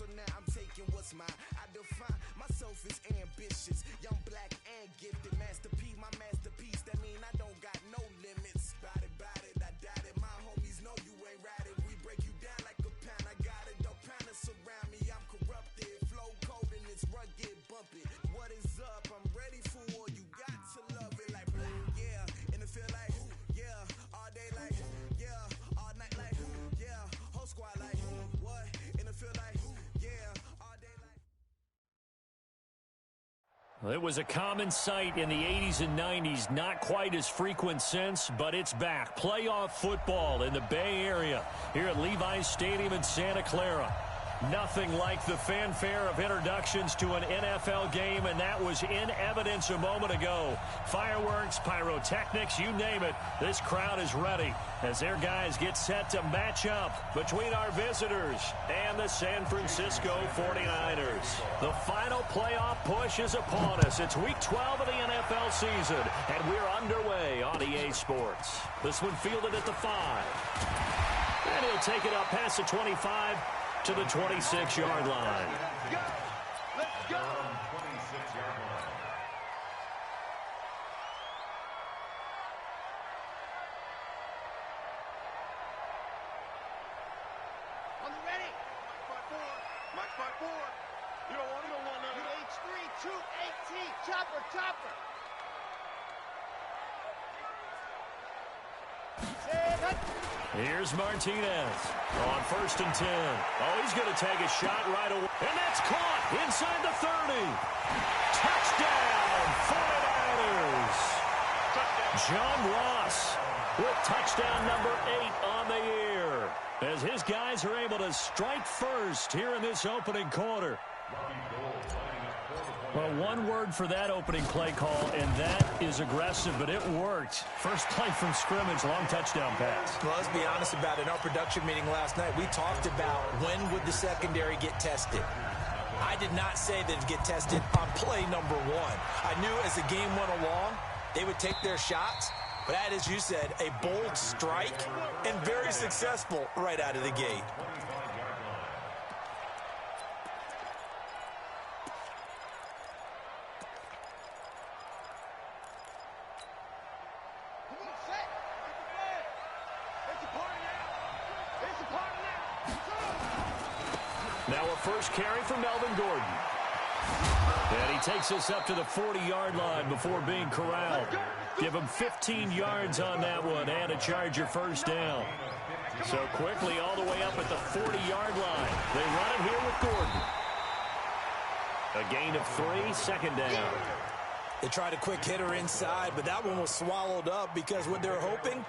so now I'm taking what's mine. I define myself as ambitious, young, black, and gifted. Master P, my masterpiece. That mean I don't got no limits. Bout it, I doubt it. My homies know you ain't ratted. We break you down like a pound. I got it, don't pound us around me. I'm corrupted, flow cold and it's rugged, bumpy. What is up? I'm ready for war. You got to love it like yeah, and it feel like yeah, all day like yeah, all night like yeah, whole squad like what? And it feel like yeah, all day like. Well, it was a common sight in the 80s and 90s, not quite as frequent since, but it's back. Playoff football in the Bay Area here at Levi's Stadium in Santa Clara. Nothing like the fanfare of introductions to an NFL game, and that was in evidence a moment ago. Fireworks, pyrotechnics, you name it. This crowd is ready as their guys get set to match up between our visitors and the San Francisco 49ers. The final playoff push is upon us. It's week 12 of the NFL season, and we're underway on EA Sports. This one fielded at the 5. And he'll take it up past the 25 to the 26-yard line. Let's go. 26-yard line. On the ready. Mike 5-4. You don't want to go one now. H3, 218. Chopper. Here's Martinez on 1st and 10. Oh, he's going to take a shot right away. And that's caught inside the 30. Touchdown, 49ers. John Ross with touchdown number 8 on the year, as his guys are able to strike first here in this opening quarter. Well, one word for that opening play call, and that is aggressive, but it worked. First play from scrimmage, long touchdown pass. Well, let's be honest about it. In our production meeting last night, we talked about when would the secondary get tested. I did not say that it'd get tested on play number 1. I knew as the game went along, they would take their shots. But that, as you said, a bold strike and very successful right out of the gate. Now a first carry for Melvin Gordon. And he takes us up to the 40-yard line before being corralled. Give him 15 yards on that one and a Charger first down. So quickly all the way up at the 40-yard line. They run it here with Gordon. A gain of 3, second down. They tried a quick hitter inside, but that one was swallowed up because what they're hoping,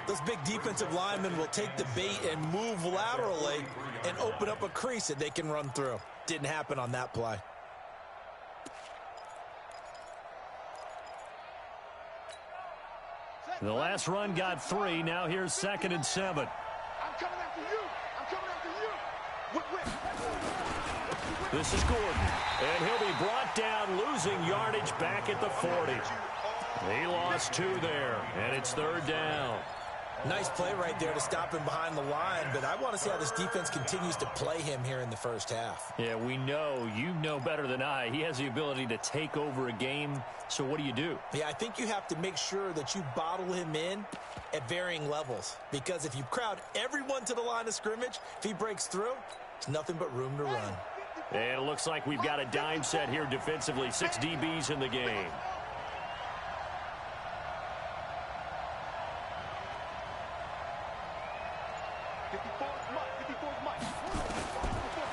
those big defensive linemen will take the bait and move laterally and open up a crease that they can run through. Didn't happen on that play. The last run got 3. Now here's 2nd and 7. I'm coming after you. Whip. This is Gordon, and he'll be brought down, losing yardage back at the 40. He lost 2 there, and it's 3rd down. Nice play right there to stop him behind the line, but I want to see how this defense continues to play him here in the first half. Yeah, we know. You know better than I. He has the ability to take over a game, so what do? Yeah, I think you have to make sure that you bottle him in at varying levels, because if you crowd everyone to the line of scrimmage, if he breaks through, it's nothing but room to run. And it looks like we've got a dime set here defensively. 6 DBs in the game.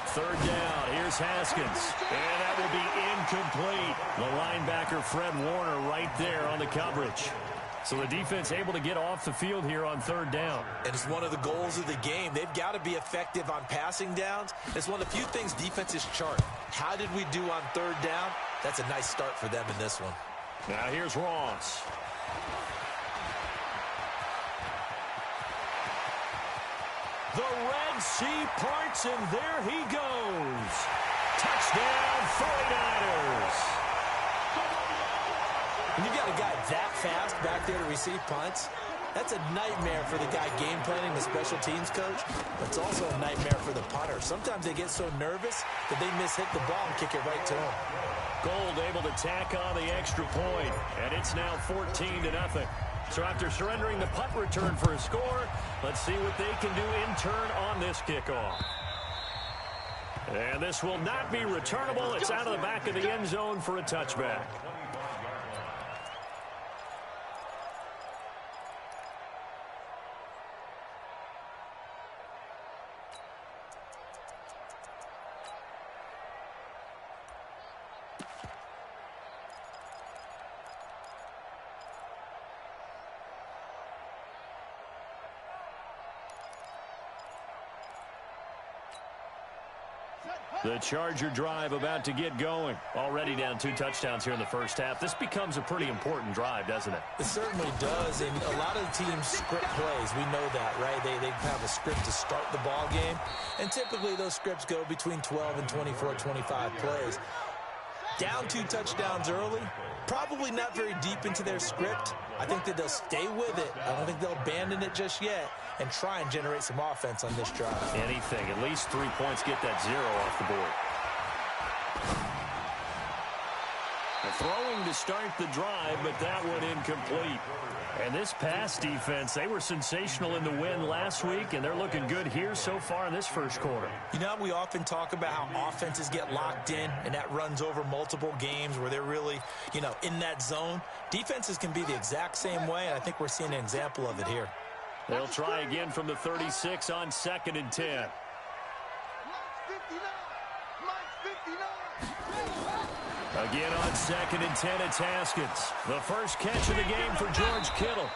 Third down. Here's Haskins. And that will be incomplete. The linebacker, Fred Warner, right there on the coverage. So the defense able to get off the field here on 3rd down. And it's one of the goals of the game. They've got to be effective on passing downs. It's one of the few things defenses chart. How did we do on 3rd down? That's a nice start for them in this one. Now here's Ross. The Red Sea parts, and there he goes. Touchdown, 49ers. When you got a guy that fast back there to receive punts, That's a nightmare for the guy game planning, the special teams coach. But it's also a nightmare for the punter. Sometimes they get so nervous that they hit the ball and kick it right to him. Gold able to tack on the extra point, and it's now 14-0. So after surrendering the punt return for a score, let's see what they can do in turn on this kickoff. And this will not be returnable. It's out of the back of the end zone for a touchback. The Charger drive about to get going. Already down 2 touchdowns here in the first half. This becomes a pretty important drive, doesn't it? It certainly does, and a lot of the teams script plays. We know that, right? They have a script to start the ball game, and typically those scripts go between 12 and 24, 25 plays. Down 2 touchdowns early, probably not very deep into their script. I think that they'll stay with it. I don't think they'll abandon it just yet and try and generate some offense on this drive. Anything. At least 3 points, get that 0 off the board. Throwing to start the drive, but that one incomplete. And this pass defense, they were sensational in the win last week, and they're looking good here so far in this first quarter. You know, we often talk about how offenses get locked in, and that runs over multiple games where they're really, in that zone. Defenses can be the exact same way, and I think we're seeing an example of it here. They'll try again from the 36 on 2nd and 10. Again on 2nd and 10, it's Haskins. The first catch of the game for George Kittle.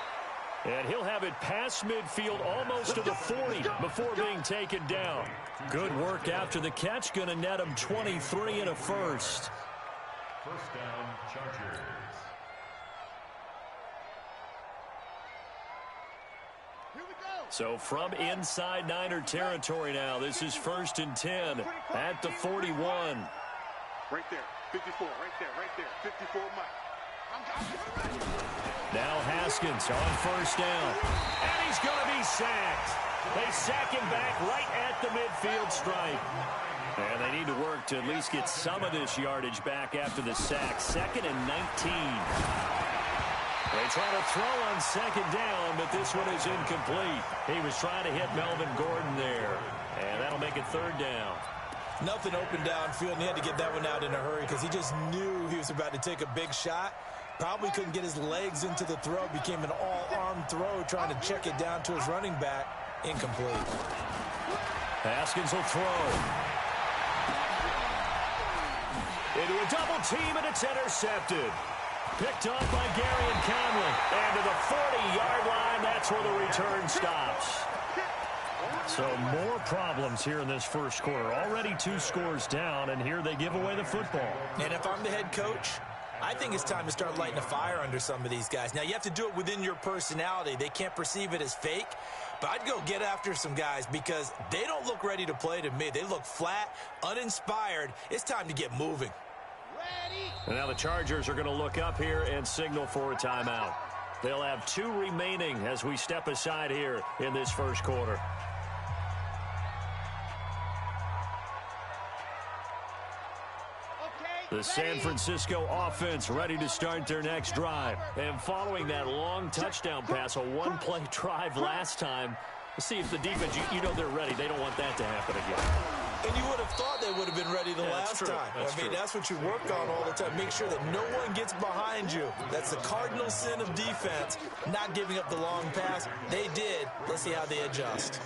And he'll have it past midfield almost to the 40 before being taken down. Good work after the catch. Going to net him 23 and a first. First down, Chargers. So from inside Niner territory now, this is 1st and 10 at the 41. Right there, 54, right there, 54 Mike. Now Haskins on 1st down, and he's going to be sacked. They sack him back right at the midfield stripe. And they need to work to at least get some of this yardage back after the sack. 2nd and 19. They try to throw on 2nd down, but this one is incomplete. He was trying to hit Melvin Gordon there, and that'll make it 3rd down. Nothing open downfield, and he had to get that one out in a hurry because he just knew he was about to take a big shot. Probably couldn't get his legs into the throw. Became an all-arm throw trying to check it down to his running back. Incomplete. Haskins will throw. Into a double team, and it's intercepted. Picked off by Gary and Conley. And to the 40-yard line, that's where the return stops. So more problems here in this first quarter. Already 2 scores down, and here they give away the football. And if I'm the head coach, I think it's time to start lighting a fire under some of these guys. Now, you have to do it within your personality. They can't perceive it as fake. But I'd go get after some guys because they don't look ready to play to me. They look flat, uninspired. It's time to get moving. And now the Chargers are going to look up here and signal for a timeout. They'll have 2 remaining as we step aside here in this first quarter. The San Francisco offense ready to start their next drive. And following that long touchdown pass, a 1-play drive last time, let's see if the defense, you know they're ready. They don't want that to happen again. And you would have thought they would have been ready the last time. That's what you work on all the time. Make sure that no one gets behind you. That's the cardinal sin of defense, not giving up the long pass. They did. Let's see how they adjust.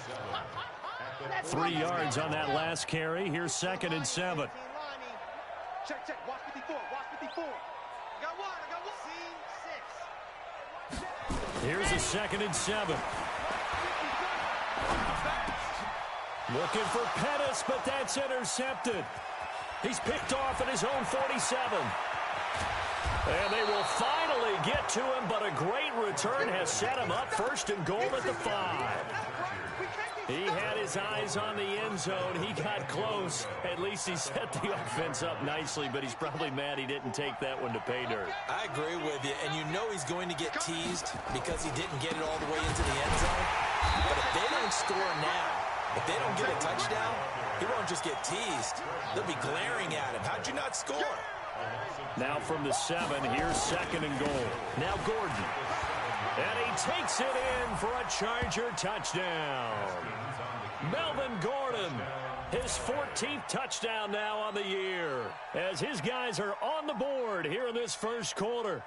3 yards on that last carry. Here's 2nd and 7. Check, watch 54, watch 54. I got one. Here's a 2nd and 7. Looking for Pettis, but that's intercepted. He's picked off at his own 47. And they will finally get to him, but a great return has set him up 1st and goal at the 5. He had his eyes on the end zone. He got close. At least he set the offense up nicely, but he's probably mad he didn't take that one to pay dirt. I agree with you, and you know he's going to get teased because he didn't get it all the way into the end zone. But if they don't score now, if they don't get a touchdown, he won't just get teased. They'll be glaring at him. How'd you not score? Now from the 7, here's 2nd and goal. Now Gordon. And he takes it in for a Charger touchdown. Melvin Gordon, his 14th touchdown now on the year, as his guys are on the board here in this first quarter.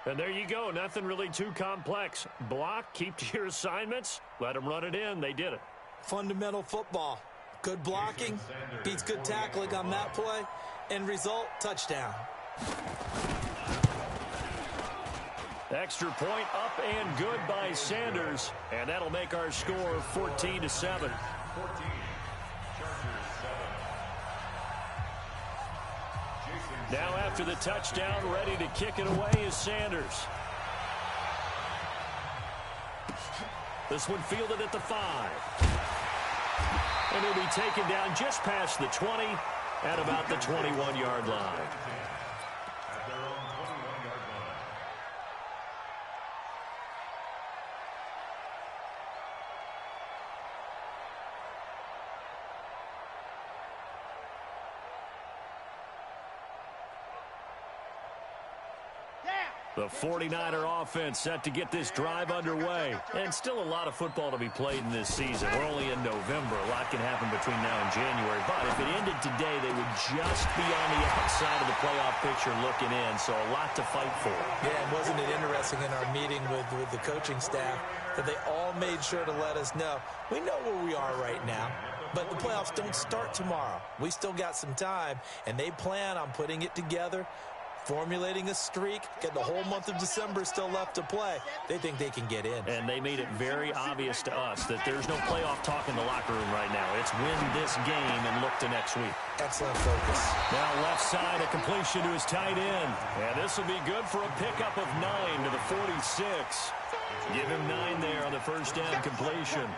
And there you go, nothing really too complex. Block, keep to your assignments, let them run it in. They did it. Fundamental football. Good blocking, beats good tackling on that play. End result, touchdown. Extra point up and good by Sanders, and that'll make our score 14-7. Now after the touchdown, ready to kick it away is Sanders. This one fielded at the 5. And he'll be taken down just past the 20 at about the 21-yard line. The 49er offense set to get this drive underway. And still a lot of football to be played in this season. We're only in November. A lot can happen between now and January. But if it ended today, they would just be on the outside of the playoff picture looking in. So a lot to fight for. Yeah, and wasn't it interesting in our meeting with the coaching staff that they all made sure to let us know, we know where we are right now, but the playoffs don't start tomorrow. We still got some time, and they plan on putting it together, formulating a streak, get the whole month of December still left to play. They think they can get in. And they made it very obvious to us that there's no playoff talk in the locker room right now. It's win this game and look to next week. Excellent focus. Now left side, a completion to his tight end. And this will be good for a pickup of 9 to the 46. Give him 9 there on the first down completion.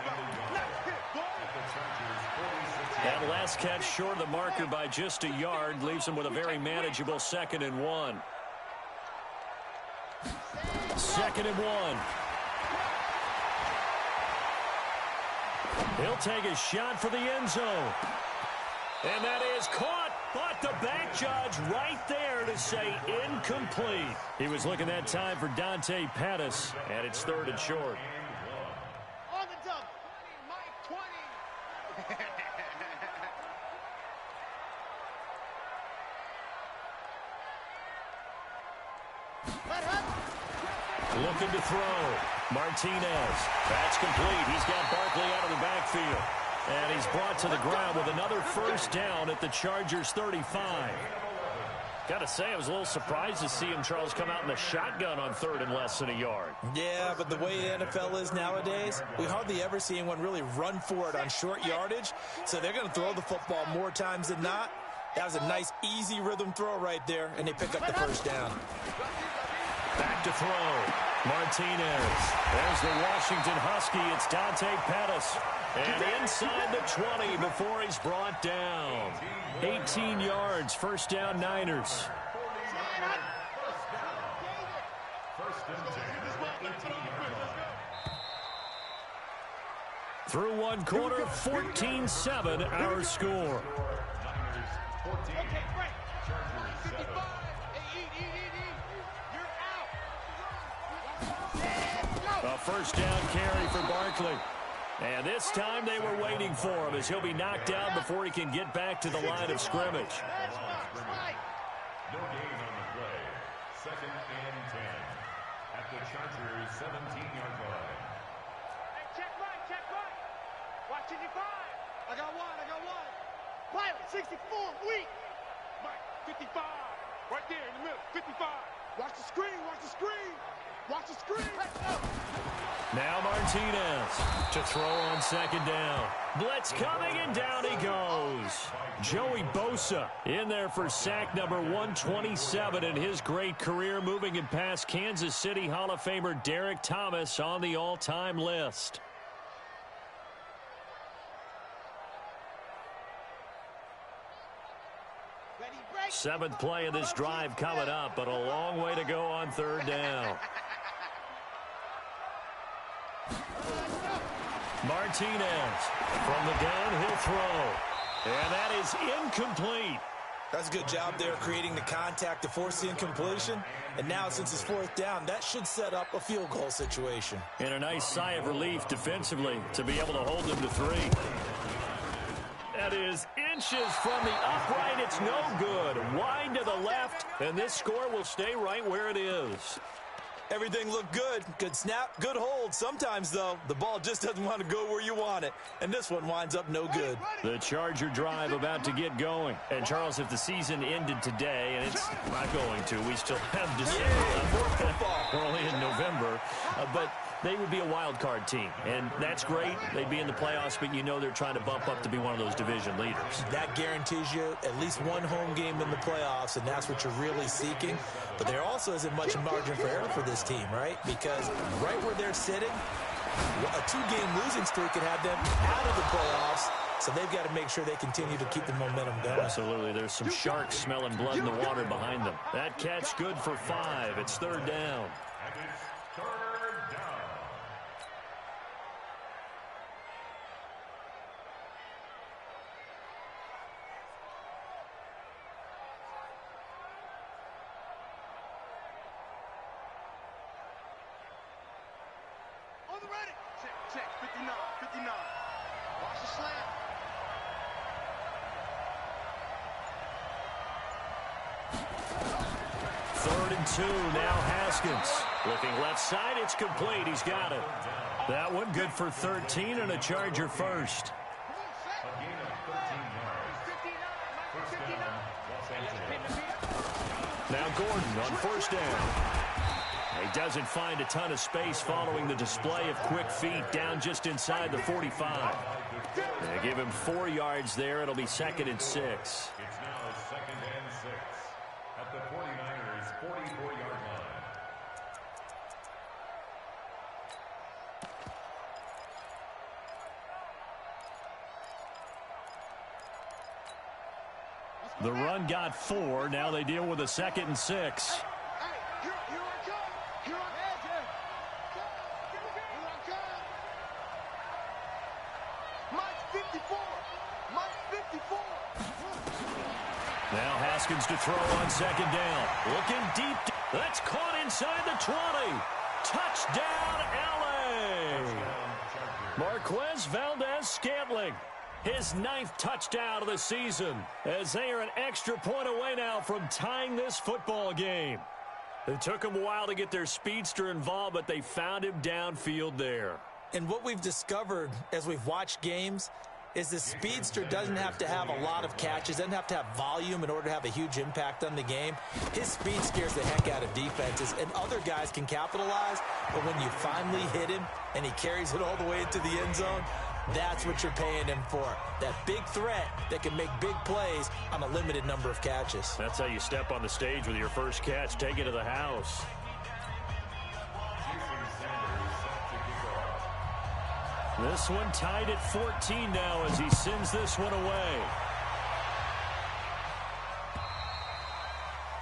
That last catch short of the marker by just a yard leaves him with a very manageable 2nd and 1. 2nd and 1. He'll take a shot for the end zone. And that is caught, but the back judge right there to say incomplete. He was looking that time for Dante Pettis, and it's 3rd and short. On the dump, Mike 20. Looking to throw. Martinez. That's complete. He's got Barkley out of the backfield. And he's brought to the ground with another first down at the Chargers 35. Got to say, I was a little surprised to see him, Charles, come out in the shotgun on 3rd and less than a yard. Yeah, but the way the NFL is nowadays, we hardly ever see anyone really run for it on short yardage. So they're going to throw the football more times than not. That was a nice, easy rhythm throw right there, and they pick up the first down. Back to throw. Martinez. There's the Washington Husky. It's Dante Pettis. And inside the 20 before he's brought down. 18 yards. First down, Niners. Through one quarter, 14-7 our score. A first down carry for Barkley. And this time they were waiting for him as he'll be knocked down before he can get back to the line of scrimmage. No gain on the play. 2nd and 10 at the Chargers 17-yard line. Hey, check right. Watch 55. I got one. Pilot, 64, weak. Mike, 55. Right there in the middle, 55. Watch the screen. Now Martinez to throw on 2nd down. Blitz coming, and down he goes. Joey Bosa in there for sack number 127 in his great career, moving him past Kansas City Hall of Famer Derek Thomas on the all-time list. Seventh play of this drive coming up, but a long way to go on 3rd down. Martinez from the downhill throw. And that is incomplete. That's a good job there creating the contact to force the incompletion. And now since it's fourth down, that should set up a field goal situation. And a nice sigh of relief defensively to be able to hold them to 3. That is inches from the upright. It's no good. Wide to the left, and this score will stay right where it is. Everything looked good. Good snap, good hold. Sometimes, though, the ball just doesn't want to go where you want it. And this one winds up no good. The Charger drive about to get going. And, Charles, if the season ended today, and it's not going to, we still have more football. We're only in November. But they would be a wild card team. And that's great. They'd be in the playoffs, but you know they're trying to bump up to be one of those division leaders. That guarantees you at least one home game in the playoffs, and that's what you're really seeking. But there also isn't much margin for error for this team, right? Because right where they're sitting, a 2-game losing streak could have them out of the playoffs. So they've got to make sure they continue to keep the momentum going. Absolutely. There's some sharks smelling blood in the water behind them. That catch good for 5. It's 3rd down. And it's 3rd down. On the ready. Check, 59, 59. Watch the slant. Third and 2, now Haskins. Looking left side, it's complete. He's got it. That one good for 13 and a Charger first. A gain of 13 yards. 59, 59. First down, Los Angeles. Now Gordon on 1st down. He doesn't find a ton of space following the display of quick feet down just inside the 45. They give him 4 yards there. It'll be 2nd and 6. It's now 2nd and 6 at the 49ers' 44-yard line. The run got 4. Now they deal with a 2nd and 6. Here I come. Here I come. Mike 54. Mike 54. Now Haskins to throw on 2nd down. Looking deep. That's caught inside the 20. Touchdown, L.A. Marquez Valdez-Scantling. His 9th touchdown of the season, as they are an extra point away now from tying this football game. It took them a while to get their speedster involved, but they found him downfield there. And what we've discovered as we've watched games is the speedster doesn't have to have a lot of catches, doesn't have to have volume in order to have a huge impact on the game. His speed scares the heck out of defenses, and other guys can capitalize, but when you finally hit him and he carries it all the way into the end zone, that's what you're paying him for. That big threat that can make big plays on a limited number of catches. That's how you step on the stage with your first catch. Take it to the house. This one tied at 14 now as he sends this one away.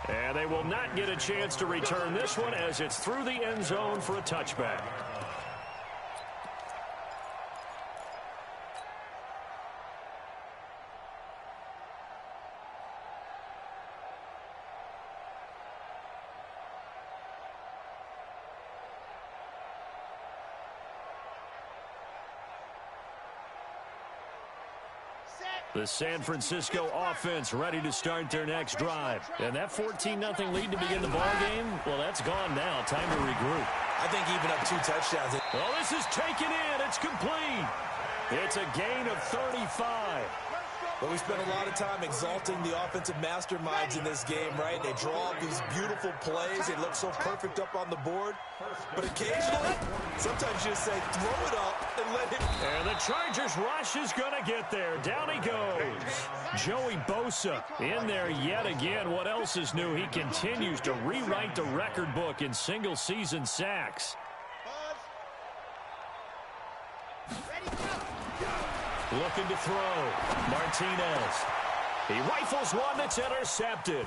And they will not get a chance to return this one as it's through the end zone for a touchback. The San Francisco offense ready to start their next drive. And that 14-0 lead to begin the ballgame, well, that's gone now. Time to regroup. I think even up 2 touchdowns. Well, this is taken in. It's complete. It's a gain of 35. But we spent a lot of time exalting the offensive masterminds in this game, right? They draw up these beautiful plays. They look so perfect up on the board. But occasionally, sometimes you just say, throw it up and let him. And the Chargers rush is going to get there. Down he goes. Joey Bosa in there yet again. What else is new? He continues to rewrite the record book in single-season sacks. Looking to throw. Martinez. He rifles one that's intercepted.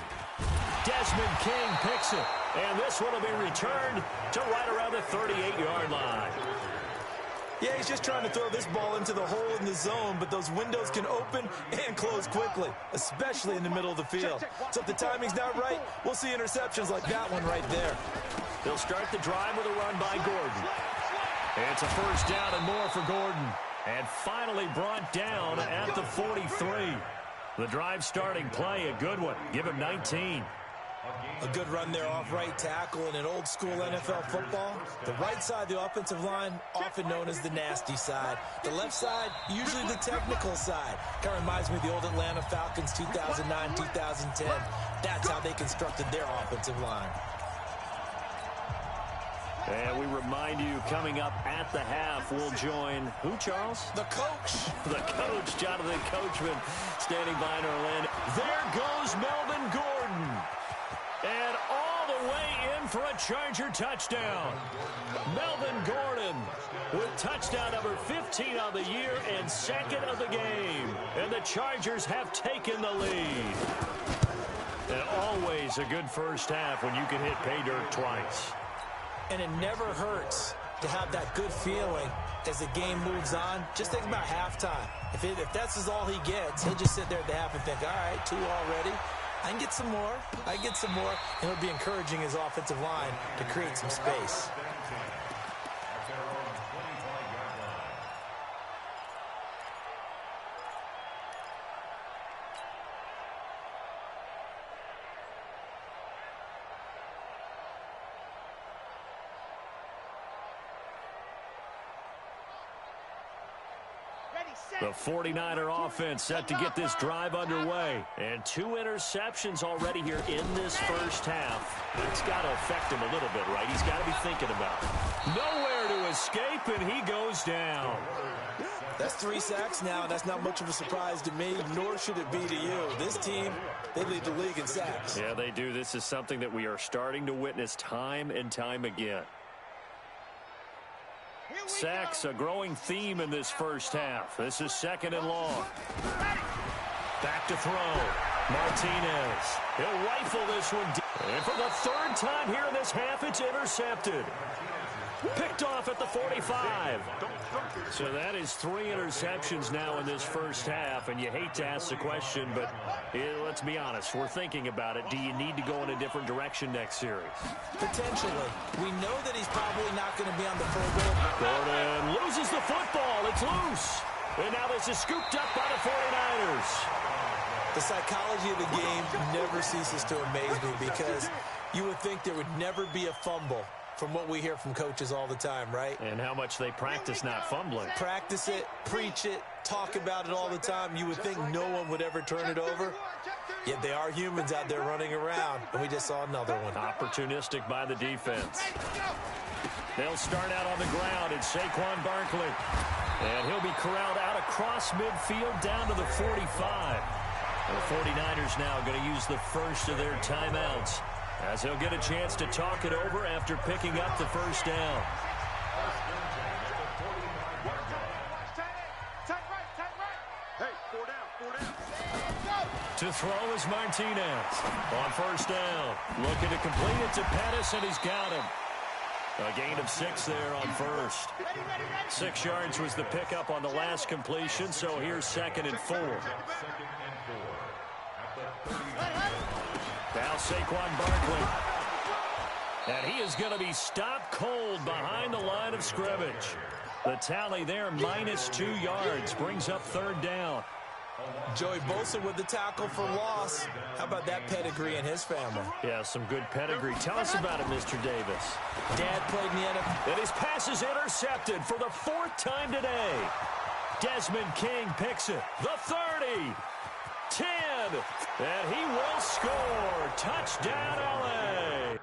Desmond King picks it. And this one will be returned to right around the 38-yard line. Yeah, he's just trying to throw this ball into the hole in the zone, but those windows can open and close quickly, especially in the middle of the field. So if the timing's not right, we'll see interceptions like that one right there. They'll start the drive with a run by Gordon. It's a first down and more for Gordon. And finally brought down at the 43. The drive starting play, a good one. Give him 19. A good run there off right tackle in an old-school NFL football. The right side of the offensive line, often known as the nasty side. The left side, usually the technical side. Kind of reminds me of the old Atlanta Falcons 2009, 2010. That's how they constructed their offensive line. And we remind you, coming up at the half, we'll join who, Charles? The coach. The coach, Jonathan Coachman, standing by in Orlando. There goes Melvin Gordon. And all the way in for a Charger touchdown. Melvin Gordon with touchdown number 15 on the year and second of the game. And the Chargers have taken the lead. And always a good first half when you can hit pay dirt twice. And it never hurts to have that good feeling as the game moves on. Just think about halftime. If that's all he gets, he'll just sit there at the half and think, all right, 2 already. I can get some more. I can get some more. And he'll be encouraging his offensive line to create some space. The 49er offense set to get this drive underway. And 2 interceptions already here in this first half. It's got to affect him a little bit, right? He's got to be thinking about it. Nowhere to escape, and he goes down. That's 3 sacks now. That's not much of a surprise to me, nor should it be to you. This team, they lead the league in sacks. Yeah, they do. This is something that we are starting to witness time and time again. Sacks, a growing theme in this first half. This is second and long. Back to throw. Martinez. He'll rifle this one. And for the 3rd time here in this half, it's intercepted. Picked off at the 45. So that is 3 interceptions now in this first half. And you hate to ask the question, but let's be honest. We're thinking about it. Do you need to go in a different direction next series? Potentially. We know that he's probably not going to be on the full goal. Gordon loses the football. It's loose. And now this is scooped up by the 49ers. The psychology of the game never ceases to amaze me because you would think there would never be a fumble from what we hear from coaches all the time, right? And how much they practice not fumbling. Practice it, preach it, talk about it all the time. You would think no one would ever turn it over. Yet they are humans out there running around, and we just saw another one. Opportunistic by the defense. They'll start out on the ground. It's Saquon Barkley. And he'll be corralled out across midfield down to the 45. And the 49ers now going to use the first of their timeouts, as he'll get a chance to talk it over after picking up the first down. Hey, 4 down. To throw is Martinez on first down. Looking to complete it to Pettis, and he's got him. A gain of 6 there on first. 6 yards was the pickup on the last completion, so here's 2nd and 4. Now Saquon Barkley. And he is going to be stopped cold behind the line of scrimmage. The tally there, -2 yards, brings up 3rd down. Joey Bosa with the tackle for loss. How about that pedigree in his family? Yeah, some good pedigree. Tell us about it, Mr. Davis. Dad played in the NFL. And his pass is intercepted for the 4th time today. Desmond King picks it. The 30. 10. And he will score. Touchdown, LA.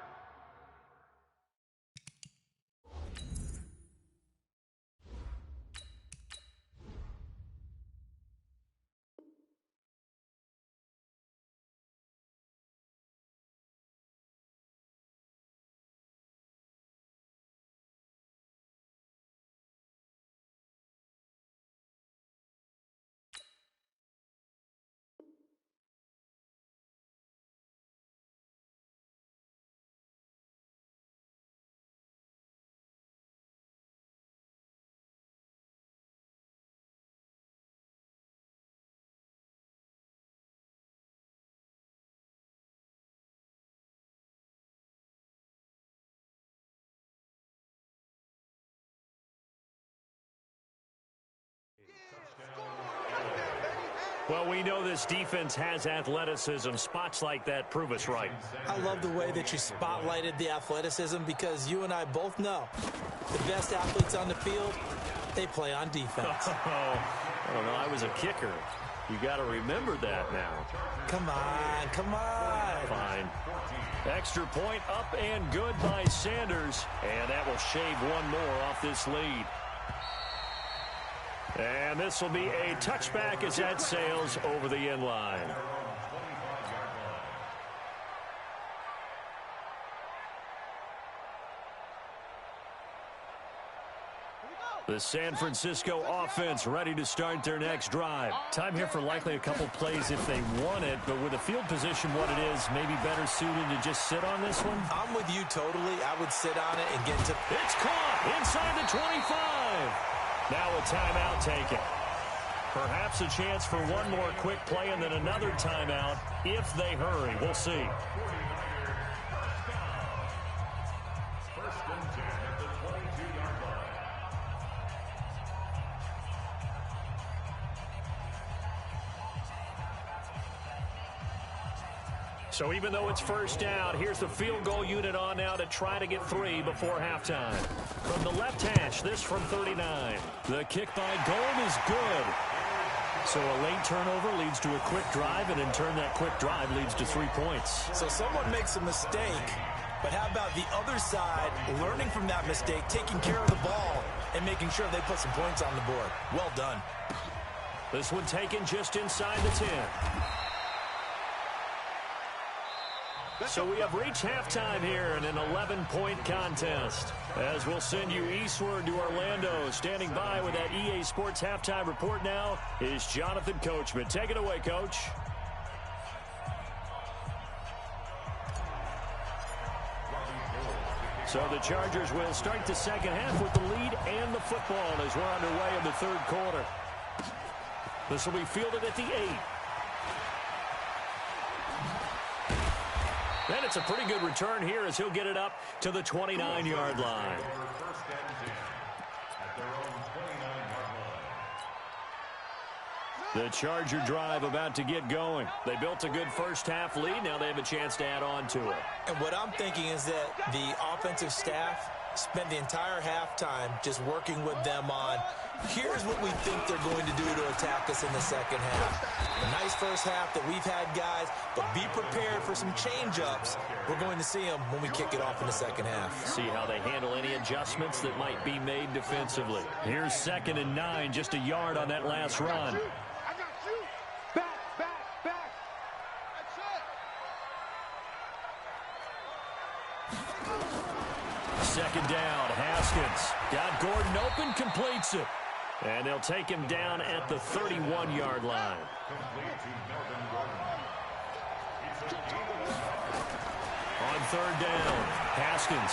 Well, we know this defense has athleticism. Spots like that prove us right. I love the way that you spotlighted the athleticism because you and I both know the best athletes on the field, they play on defense. I don't know. I was a kicker. You got to remember that now. Come on, come on. Fine. Extra point up and good by Sanders. And that will shave one more off this lead. And this will be a touchback as that sails over the end line. The San Francisco offense ready to start their next drive. Time here for likely a couple plays if they want it, but with the field position what it is, maybe better suited to just sit on this one? I'm with you totally. I would sit on it and get to... It's caught inside the 25. Now a timeout taken. Perhaps a chance for one more quick play and then another timeout if they hurry. We'll see. First and 10 at the 22-yard line. So even though it's first down, here's the field goal unit on now to try to get 3 before halftime. From the left hash, this from 39. The kick by Gold is good. So a late turnover leads to a quick drive, and in turn that quick drive leads to 3 points. So someone makes a mistake, but how about the other side learning from that mistake, taking care of the ball, and making sure they put some points on the board? Well done. This one taken just inside the 10. So we have reached halftime here in an 11-point contest. As we'll send you eastward to Orlando. Standing by with that EA Sports halftime report now is Jonathan Coachman. Take it away, Coach. So the Chargers will start the second half with the lead and the football as we're underway in the third quarter. This will be fielded at the 8. And it's a pretty good return here as he'll get it up to the 29-yard line. First and 10 at their own 29-yard line. The Charger drive about to get going. They built a good first-half lead. Now they have a chance to add on to it. And what I'm thinking is that the offensive staff spent the entire halftime just working with them on, here's what we think they're going to do to attack us in the second half. A nice first half that we've had, guys, but be prepared for some change-ups. We're going to see them when we kick it off in the second half. See how they handle any adjustments that might be made defensively. Here's 2nd and 9, just a yard on that last run. I got you. Back, back, back. That's it. 2nd down, Haskins. Got Gordon open, completes it. And they'll take him down at the 31-yard line. On 3rd down, Haskins.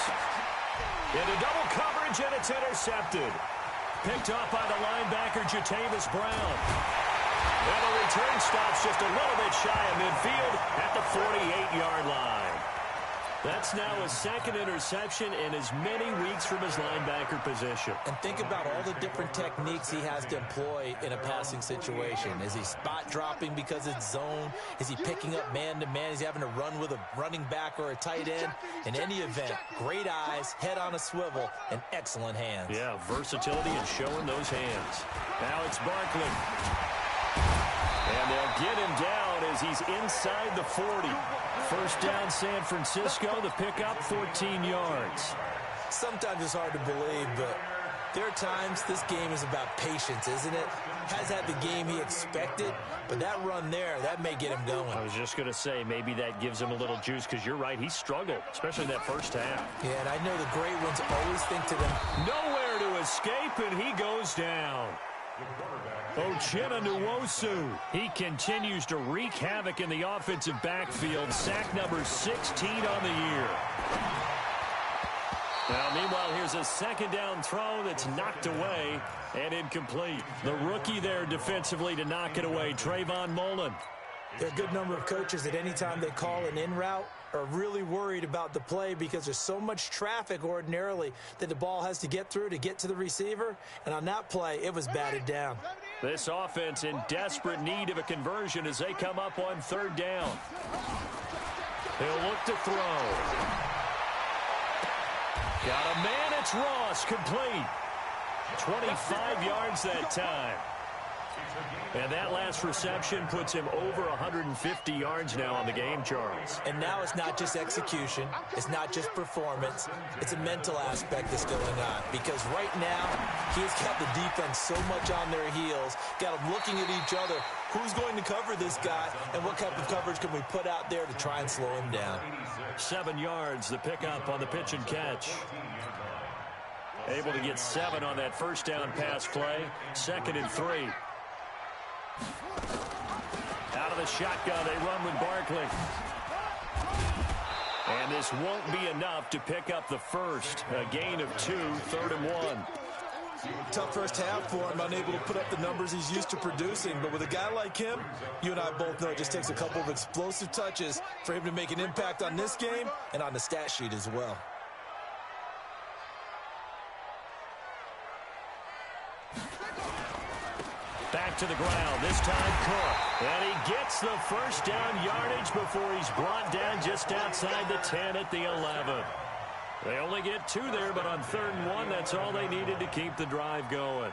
Into double coverage, and it's intercepted. Picked off by the linebacker, Jatavis Brown. And the return stops just a little bit shy of midfield at the 48-yard line. That's now his 2nd interception in as many weeks from his linebacker position. And think about all the different techniques he has to employ in a passing situation. Is he spot dropping because it's zone? Is he picking up man-to-man? Is he having to run with a running back or a tight end? In any event, great eyes, head on a swivel, and excellent hands. Yeah, versatility and showing those hands. Now it's Barkley. And they'll get him down as he's inside the 40. First down, San Francisco. The pickup, 14 yards. Sometimes it's hard to believe, but there are times this game is about patience, isn't it? Has had the game he expected, but that run there, that may get him going. I was just going to say, maybe that gives him a little juice, because you're right, he struggled, especially in that first half. Yeah, and I know the great ones always think to them, nowhere to escape, and he goes down. Uchenna Nwosu. He continues to wreak havoc in the offensive backfield. Sack number 16 on the year. Now, meanwhile, here's a 2nd down throw that's knocked away and incomplete. The rookie there defensively to knock it away, Trayvon Mullen. there are a good number of coaches that any time they call an in route, are really worried about the play because there's so much traffic ordinarily that the ball has to get through to get to the receiver. And on that play, it was batted down. This offense in desperate need of a conversion as they come up on 3rd down. He'll look to throw. Got a man, it's Ross, complete. 25 yards that time. And that last reception puts him over 150 yards now on the game, Charles. And now it's not just execution. It's not just performance. It's a mental aspect that's going on. Because right now, he's got the defense so much on their heels, got them looking at each other. Who's going to cover this guy, and what type of coverage can we put out there to try and slow him down? 7 yards, the pickup on the pitch and catch. Able to get 7 on that first down pass play. 2nd and 3. Out of the shotgun, they run with Barkley. And this won't be enough to pick up the first. A gain of 2, 3rd and 1. Tough first half for him, unable to put up the numbers he's used to producing. But with a guy like him, you and I both know it just takes a couple of explosive touches for him to make an impact on this game and on the stat sheet as well. Back to the ground, this time Cook. And he gets the first down yardage before he's brought down just outside the 10 at the 11. They only get 2 there, but on 3rd and 1, that's all they needed to keep the drive going.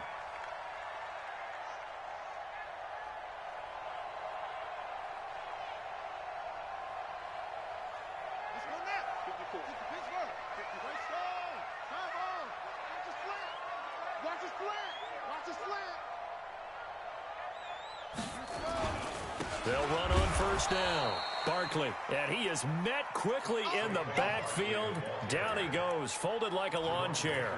They'll run on first down. Barkley, and he is met quickly in the backfield. Down he goes, folded like a lawn chair.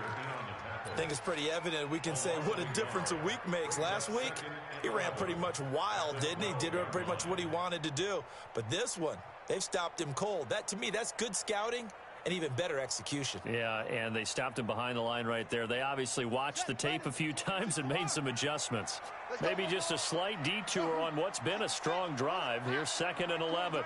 I think it's pretty evident. We can say what a difference a week makes. Last week, he ran pretty much wild, didn't he? Did pretty much what he wanted to do. But this one, they've stopped him cold. That, to me, that's good scouting and even better execution. Yeah, and they stopped him behind the line right there. They obviously watched the tape a few times and made some adjustments. Maybe just a slight detour on what's been a strong drive. Here's 2nd and 11.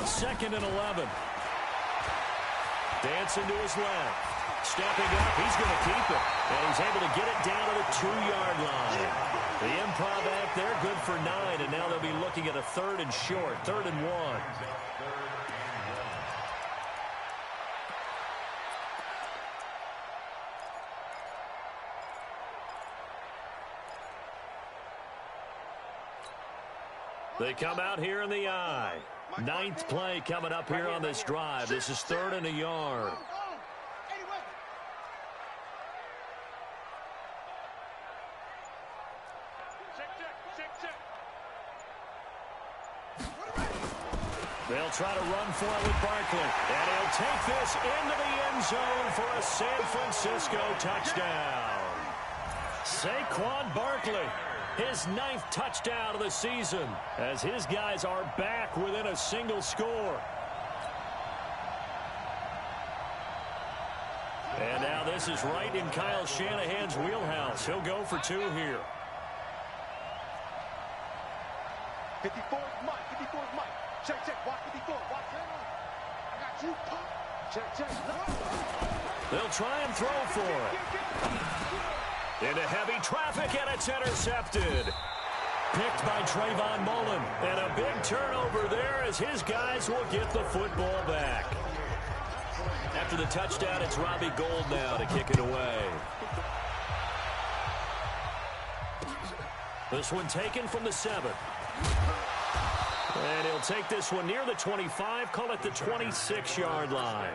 Second and 11. Dancing to his left. Stepping up, he's going to keep it. And he's able to get it down to the 2-yard line. The improv act there, good for 9. And now they'll be looking at a 3rd and short, 3rd and 1. They come out here in the I. 9th play coming up here on this drive. This is 3rd and a yard. They'll try to run for it with Barkley. And he'll take this into the end zone for a San Francisco touchdown. Saquon Barkley, his 9th touchdown of the season, as his guys are back within a single score. And now this is right in Kyle Shanahan's wheelhouse. He'll go for 2 here. 54 Mike, 54 Mike. Check, check, watch 54, watch him. I got you, pump. Check, check. They'll try and throw for it. Into heavy traffic, and it's intercepted. Picked by Trayvon Mullen. And a big turnover there as his guys will get the football back. After the touchdown, it's Robbie Gould now to kick it away. This one taken from the 7. And he'll take this one near the 25, call it the 26-yard line.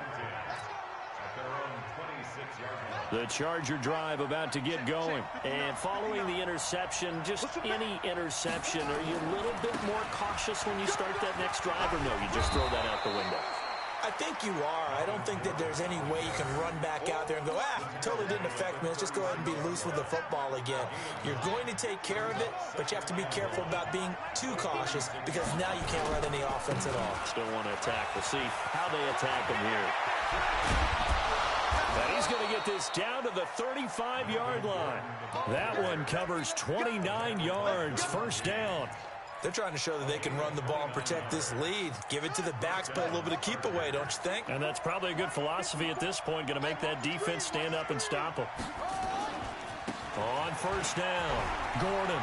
The Charger drive about to get going. And following the interception, just any interception, are you a little bit more cautious when you start that next drive, or no, you just throw that out the window? I think you are. I don't think that there's any way you can run back out there and go, totally didn't affect me. Let's just go ahead and be loose with the football again. You're going to take care of it, but you have to be careful about being too cautious because now you can't run any offense at all. Still want to attack. We'll see how they attack them here. And he's going to get this down to the 35-yard line. That one covers 29 yards, first down. They're trying to show that they can run the ball and protect this lead. Give it to the backs, play a little bit of keep away, don't you think? And that's probably a good philosophy at this point, going to make that defense stand up and stop them. On first down, Gordon.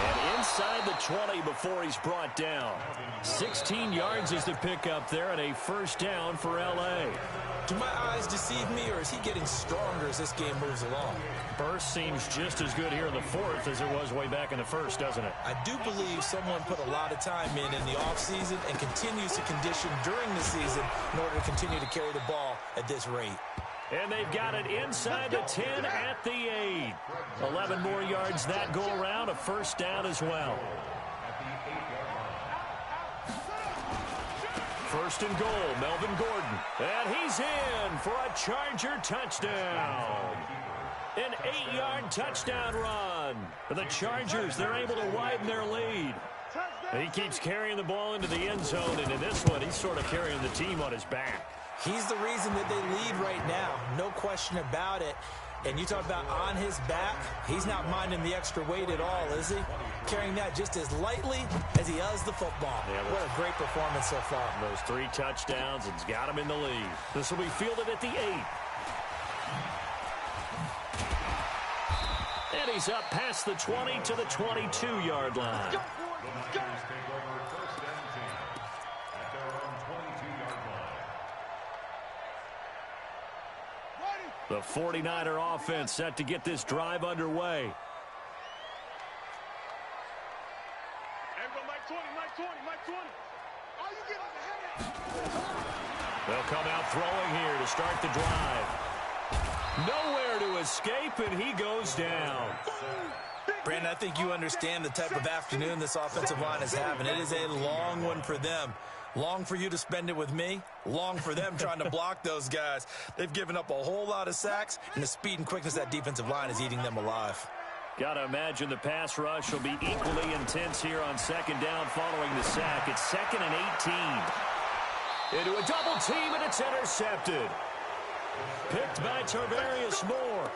And inside the 20 before he's brought down. 16 yards is the pickup there, and a first down for L.A. Do my eyes deceive me, or is he getting stronger as this game moves along? Burst seems just as good here in the fourth as it was way back in the first, doesn't it? I do believe someone put a lot of time in the offseason and continues to condition during the season in order to continue to carry the ball at this rate. And they've got it inside the 10 at the 8. 11 more yards that go around, a first down as well. First and goal, Melvin Gordon. And he's in for a Charger touchdown. An 8-yard touchdown run. For the Chargers, they're able to widen their lead. He keeps carrying the ball into the end zone, and in this one, he's sort of carrying the team on his back. He's the reason that they lead right now, no question about it. And you talk about on his back, he's not minding the extra weight at all, is he? Carrying that just as lightly as he does the football. Yeah, what a great performance so far. Those 3 touchdowns, it's got him in the lead. This will be fielded at the 8. And he's up past the 20 to the 22-yard line. The 49er offense set to get this drive underway. They'll come out throwing here to start the drive. Nowhere to escape, and he goes down. Brandon, I think you understand the type of afternoon this offensive line is having. It is a long one for them. Long for you to spend it with me. Long for them trying to block those guys. They've given up a whole lot of sacks, and the speed and quickness of that defensive line is eating them alive. Got to imagine the pass rush will be equally intense here on second down following the sack. It's 2nd and 18. Into a double team, and it's intercepted. Picked by Tarvarius Moore.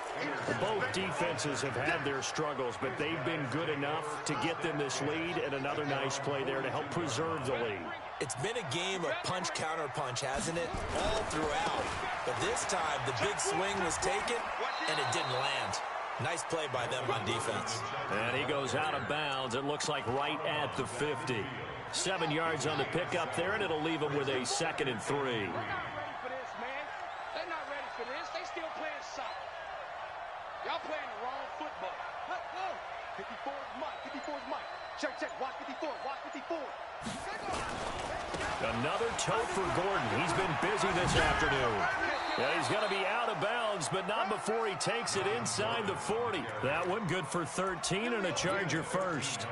Both defenses have had their struggles, but they've been good enough to get them this lead, and another nice play there to help preserve the lead. It's been a game of punch-counter-punch, hasn't it? All throughout. But this time, the big swing was taken, and it didn't land. Nice play by them on defense. And he goes out of bounds, it looks like right at the 50. 7 yards on the pickup there, and it'll leave him with a 2nd and 3. Y'all playing the wrong football. 54 is Mike. 54 is Mike. Check. Watch 54. Watch 54. Another toe for Gordon. He's been busy this afternoon. Yeah, he's going to be out of bounds, but not before he takes it inside the 40. That one good for 13 and a Charger first.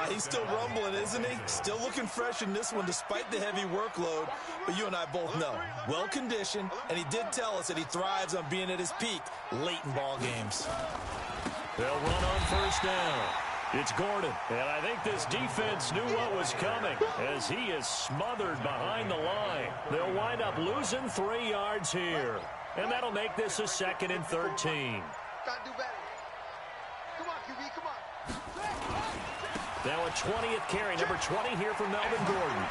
He's still rumbling, isn't he? Still looking fresh in this one despite the heavy workload. But you and I both know, well-conditioned, and he did tell us that he thrives on being at his peak late in ball games. They'll run on first down. It's Gordon, and I think this defense knew what was coming as he is smothered behind the line. They'll wind up losing 3 yards here, and that'll make this a 2nd and 13. Gotta do better. Come on, QB, come on. Now a 20th carry, number 20 here for Melvin Gordon.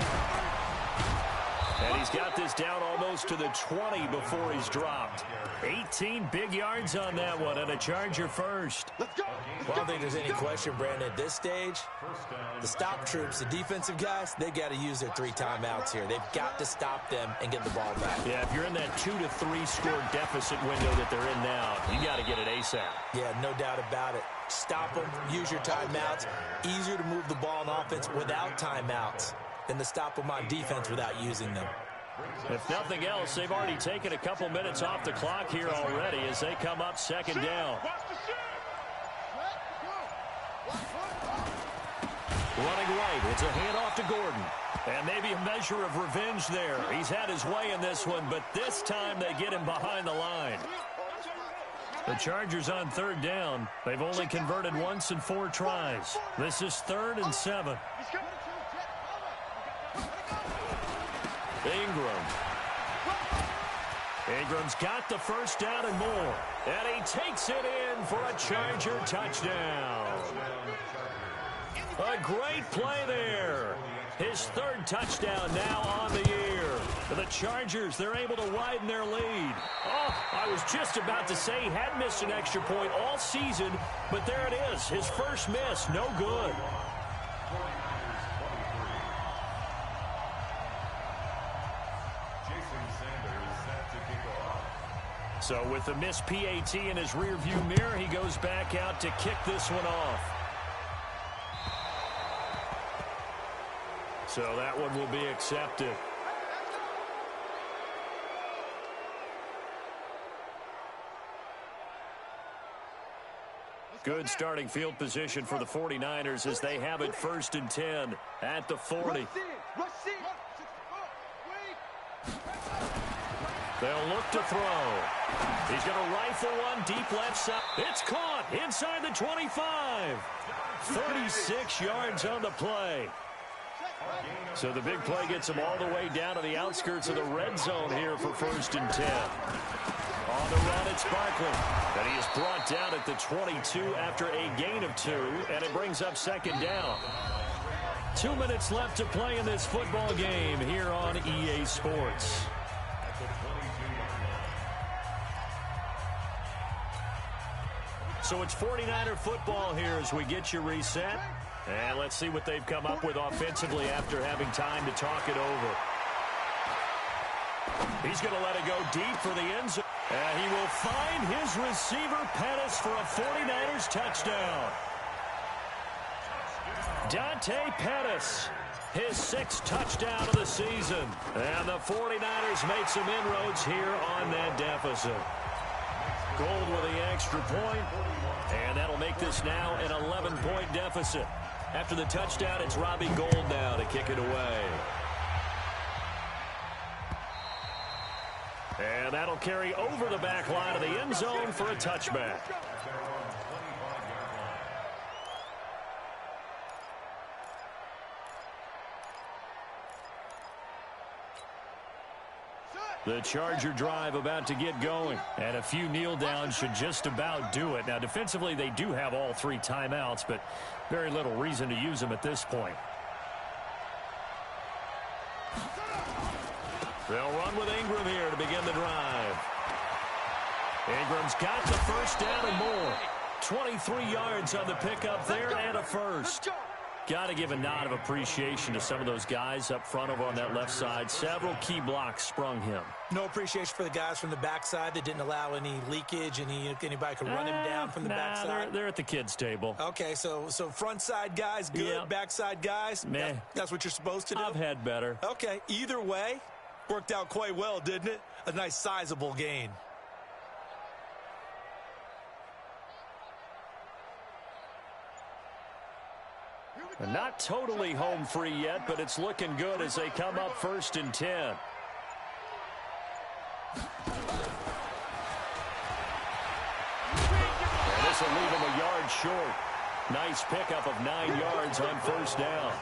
And he's got this down almost to the 20 before he's dropped. 18 big yards on that one, and a Charger first. Let's go. Well, I don't think there's any question, Brandon, at this stage, the stop troops, the defensive guys, they got to use their 3 timeouts here. They've got to stop them and get the ball back. Yeah, if you're in that 2 to 3 score deficit window that they're in now, you got to get it ASAP. Yeah, no doubt about it. Stop them, use your timeouts. Easier to move the ball on offense without timeouts than to stop them on defense without using them. If nothing else, they've already taken a couple minutes off the clock here already as they come up second down. Running right, it's a handoff to Gordon. And maybe a measure of revenge there. He's had his way in this one, but this time they get him behind the line. The Chargers on third down. They've only converted once in 4 tries. This is 3rd and 7. Ingram. Ingram's got the first down and more. And he takes it in for a Charger touchdown. A great play there. His third touchdown now on the year. The Chargers, they're able to widen their lead. Oh, I was just about to say he had missed an extra point all season, but there it is. His first miss, no good. So with the missed PAT in his rearview mirror, he goes back out to kick this one off. So that one will be accepted. Good starting field position for the 49ers as they have it 1st and 10 at the 40. They'll look to throw. He's going to rifle one deep left side. It's caught inside the 25. 36 yards on the play. So the big play gets him all the way down to the outskirts of the red zone here for 1st and 10. On the run, it's Barkley. And he is brought down at the 22 after a gain of 2, and it brings up 2nd down. 2 minutes left to play in this football game here on EA Sports. So it's 49er football here as we get you reset. And let's see what they've come up with offensively after having time to talk it over. He's going to let it go deep for the end zone. And he will find his receiver, Pettis, for a 49ers touchdown. Dante Pettis, his 6th touchdown of the season. And the 49ers made some inroads here on that deficit. Gold with the extra point, and that'll make this now an 11-point deficit. After the touchdown, it's Robbie Gould now to kick it away. And that'll carry over the back line of the end zone for a touchback. The Charger drive about to get going. And a few kneel downs should just about do it. Now, defensively, they do have all 3 timeouts, but very little reason to use them at this point. They'll run with Ingram here to begin the drive. Ingram's got the first down and more. 23 yards on the pickup there and a first. Got to give a nod of appreciation to some of those guys up front over on that left side. Several key blocks sprung him. No appreciation for the guys from the backside that didn't allow any leakage, and anybody could run him down from the backside. They're at the kids' table. Okay, so front side guys good, yep. Backside guys, meh. That's what you're supposed to do? I've had better. Okay, either way, worked out quite well, didn't it? A nice sizable gain. And not totally home free yet, but it's looking good as they come up 1st and 10. And this will leave him a yard short. Nice pickup of 9 yards on 1st down.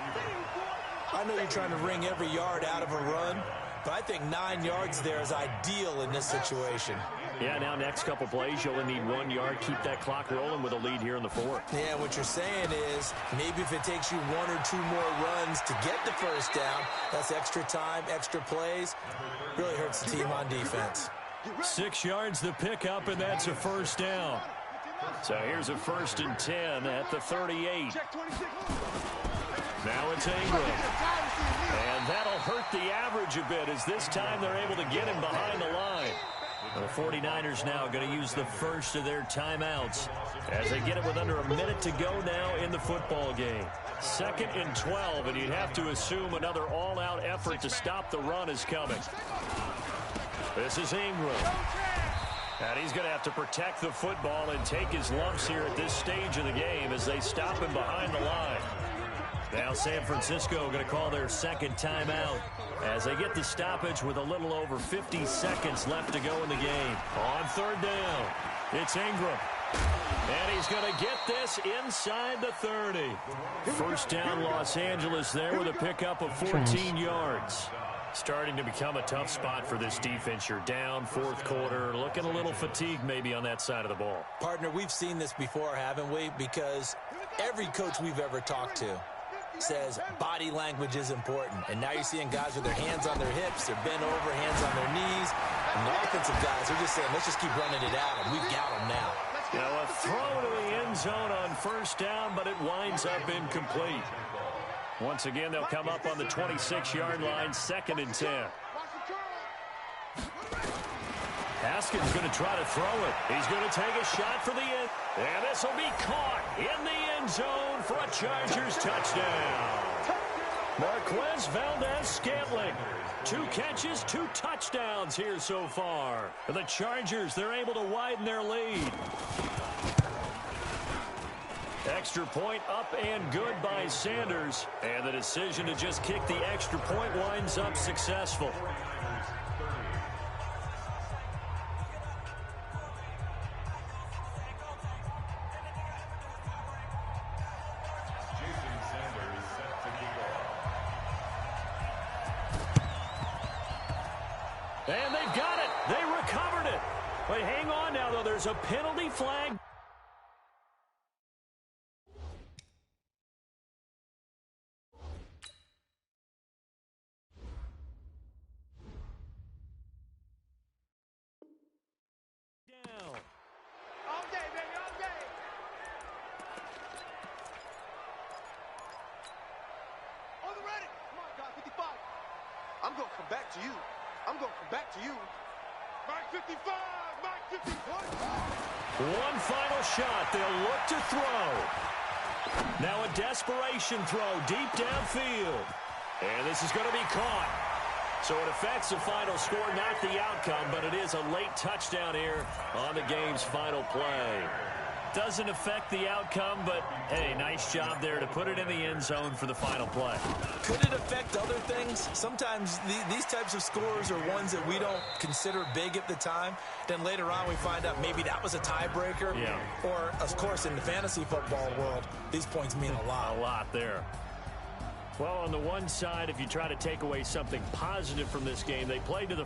I know you're trying to wring every yard out of a run, but I think 9 yards there is ideal in this situation. Yeah, now next couple plays, you'll only need 1 yard. Keep that clock rolling with a lead here in the 4th. Yeah, what you're saying is maybe if it takes you 1 or 2 more runs to get the first down, that's extra time, extra plays. Really hurts the team on defense. 6 yards the pickup, and that's a first down. So here's a 1st and 10 at the 38. Now it's Ingram. And that'll hurt the average a bit as this time they're able to get him behind the line. The 49ers now going to use the first of their timeouts as they get it with under a minute to go now in the football game. 2nd and 12, and you'd have to assume another all-out effort to stop the run is coming. This is Ingram. And he's going to have to protect the football and take his lumps here at this stage of the game as they stop him behind the line. Now San Francisco going to call their 2nd timeout as they get the stoppage with a little over 50 seconds left to go in the game. On 3rd down, it's Ingram. And he's going to get this inside the 30. First down Los Angeles there with a pickup of 14 yards. Starting to become a tough spot for this defense. You're down fourth quarter, looking a little fatigued maybe on that side of the ball. Partner, we've seen this before, haven't we? Because every coach we've ever talked to says body language is important. And now you're seeing guys with their hands on their hips, they're bent over, hands on their knees. And the offensive guys are just saying, let's just keep running it at them. We've got them now. Now a throw to the end zone on first down, but it winds up incomplete. Once again, they'll come up on the 26-yard line, 2nd and 10. Haskins going to try to throw it. He's going to take a shot for the end. And this will be caught in the end zone for a Chargers touchdown. Marquez Valdez-Scantling. 2 catches, 2 touchdowns here so far. For the Chargers, they're able to widen their lead. Extra point up and good by Sanders. And the decision to just kick the extra point winds up successful. And they've got it. They recovered it. But hang on now, though. There's a penalty flag. Down. All day, baby, all day. On the ready. Come on, God, 55. I'm going to come back to you. I'm going to come back to you. Mark 55, Mark 51. One final shot. They'll look to throw. Now a desperation throw deep downfield. And this is going to be caught. So it affects the final score, not the outcome, but it is a late touchdown here on the game's final play. Doesn't affect the outcome, but, hey, nice job there to put it in the end zone for the final play. Could it affect other things? Sometimes these types of scores are ones that we don't consider big at the time. Then later on we find out maybe that was a tiebreaker. Yeah. Or, of course, in the fantasy football world, these points mean a lot. A lot there. Well, on the one side, if you try to take away something positive from this game, they played to the